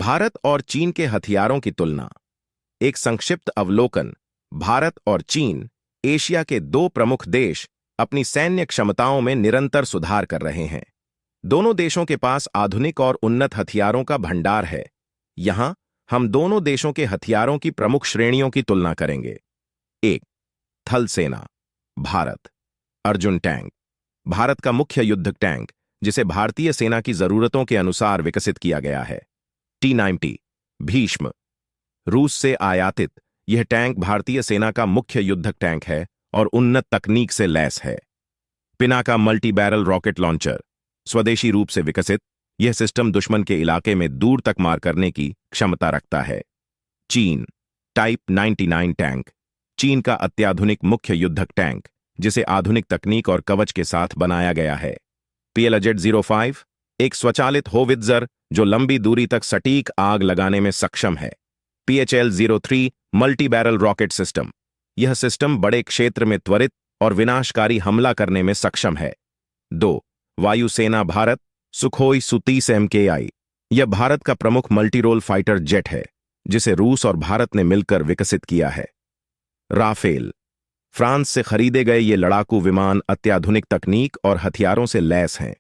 भारत और चीन के हथियारों की तुलना। एक संक्षिप्त अवलोकन। भारत और चीन एशिया के दो प्रमुख देश अपनी सैन्य क्षमताओं में निरंतर सुधार कर रहे हैं। दोनों देशों के पास आधुनिक और उन्नत हथियारों का भंडार है। यहां हम दोनों देशों के हथियारों की प्रमुख श्रेणियों की तुलना करेंगे। 1. थल सेना। भारत। अर्जुन टैंक भारत का मुख्य युद्धक टैंक, जिसे भारतीय सेना की जरूरतों के अनुसार विकसित किया गया है। T-90 भीष्म। रूस से आयातित यह टैंक भारतीय सेना का मुख्य युद्धक टैंक है और उन्नत तकनीक से लैस है। Pinaka multi barrel rocket launcher स्वदेशी रूप से विकसित, यह सिस्टम दुश्मन के इलाके में दूर तक मार करने की क्षमता रखता है। चीन टाइप 99 टैंक चीन का अत्याधुनिक मुख्य युद्धक टैंक, जिसे आधुनिक तकनीक और कवच के साथ बनाया गया है। PLZ-05 एक स्वचालित होवित्जर जो लंबी दूरी तक सटीक आग लगाने में सक्षम है। PHL-03 multi barrel rocket system यह सिस्टम बड़े क्षेत्र में त्वरित और विनाशकारी हमला करने में सक्षम है। 2. वायुसेना भारत सुखोई Su-30 MKI यह भारत का प्रमुख मल्टीरोल फाइटर जेट है, जिसे रूस और भारत ने मिलकर विकसित किया है। राफेल फ्रांस से खरीदे गए ये लड़ाकू विमान अत्याधुनिक तकनीक और हथियारों से लैस हैं।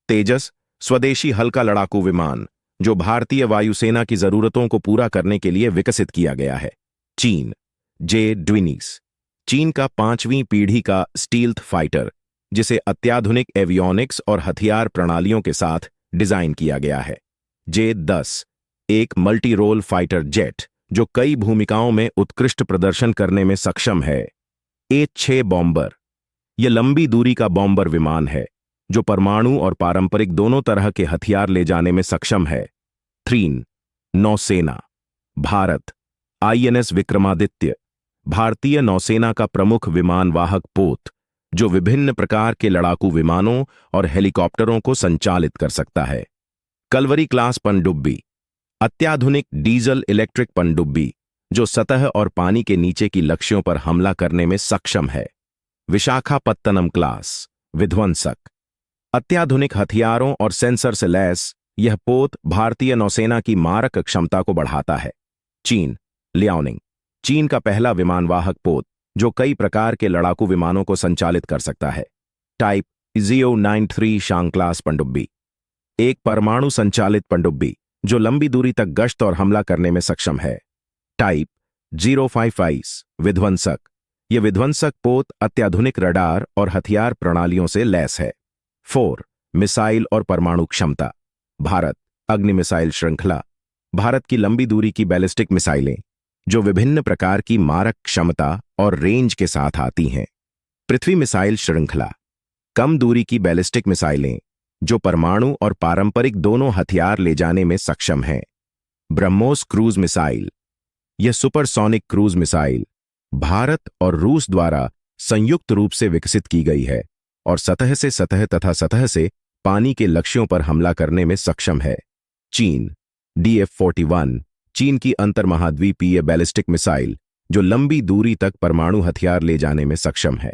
तेजस स्वदेशी हल्का लड़ाकू विमान जो भारतीय वायुसेना की जरूरतों को पूरा करने के लिए विकसित किया गया है। चीन J-20 चीन का 5वीं पीढ़ी का स्टील्थ फाइटर, जिसे अत्याधुनिक एवियोनिक्स और हथियार प्रणालियों के साथ डिजाइन किया गया है। J-10 एक मल्टी रोल फाइटर जेट जो कई भूमिकाओं में उत्कृष्ट प्रदर्शन करने में सक्षम है। H-6 बॉम्बर यह लंबी दूरी का बॉम्बर विमान है जो परमाणु और पारंपरिक दोनों तरह के हथियार ले जाने में सक्षम है। 3. नौसेना भारत INS विक्रमादित्य भारतीय नौसेना का प्रमुख विमान वाहक पोत जो विभिन्न प्रकार के लड़ाकू विमानों और हेलीकॉप्टरों को संचालित कर सकता है। कलवरी क्लास पनडुब्बी अत्याधुनिक डीजल इलेक्ट्रिक पनडुब्बी जो सतह और पानी के नीचे की लक्ष्यों पर हमला करने में सक्षम है। विशाखापत्तनम क्लास विध्वंसक अत्याधुनिक हथियारों और सेंसर से लैस यह पोत भारतीय नौसेना की मारक क्षमता को बढ़ाता है। चीन लियाओनिंग चीन का पहला विमानवाहक पोत जो कई प्रकार के लड़ाकू विमानों को संचालित कर सकता है। टाइप ZO-93 शांग क्लास पनडुब्बी एक परमाणु संचालित पनडुब्बी जो लंबी दूरी तक गश्त और हमला करने में सक्षम है। टाइप 055 विध्वंसक यह विध्वंसक पोत अत्याधुनिक रडार और हथियार प्रणालियों से लैस है। 4. मिसाइल और परमाणु क्षमता भारत अग्नि मिसाइल श्रृंखला भारत की लंबी दूरी की बैलिस्टिक मिसाइलें जो विभिन्न प्रकार की मारक क्षमता और रेंज के साथ आती हैं। पृथ्वी मिसाइल श्रृंखला कम दूरी की बैलिस्टिक मिसाइलें जो परमाणु और पारंपरिक दोनों हथियार ले जाने में सक्षम हैं। ब्रह्मोस क्रूज मिसाइल यह सुपरसोनिक क्रूज मिसाइल भारत और रूस द्वारा संयुक्त रूप से विकसित की गई है और सतह से सतह तथा सतह से पानी के लक्ष्यों पर हमला करने में सक्षम है। चीन DF-41 चीन की अंतर्महाद्वीपीय बैलिस्टिक मिसाइल जो लंबी दूरी तक परमाणु हथियार ले जाने में सक्षम है।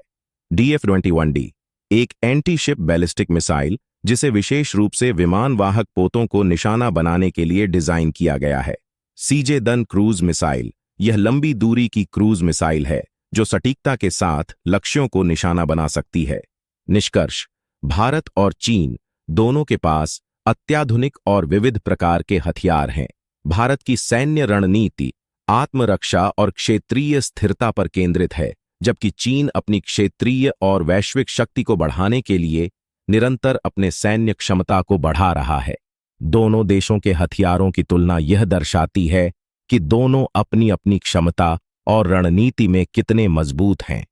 DF-21D एक एंटी शिप बैलिस्टिक मिसाइल जिसे विशेष रूप से विमान वाहक पोतों को निशाना बनाने के लिए डिजाइन किया गया है। CJ-10 क्रूज मिसाइल यह लंबी दूरी की क्रूज मिसाइल है जो सटीकता के साथ लक्ष्यों को निशाना बना सकती है। निष्कर्ष भारत और चीन दोनों के पास अत्याधुनिक और विविध प्रकार के हथियार हैं। भारत की सैन्य रणनीति आत्मरक्षा और क्षेत्रीय स्थिरता पर केंद्रित है, जबकि चीन अपनी क्षेत्रीय और वैश्विक शक्ति को बढ़ाने के लिए निरंतर अपने सैन्य क्षमता को बढ़ा रहा है। दोनों देशों के हथियारों की तुलना यह दर्शाती है कि दोनों अपनी अपनी क्षमता और रणनीति में कितने मजबूत हैं।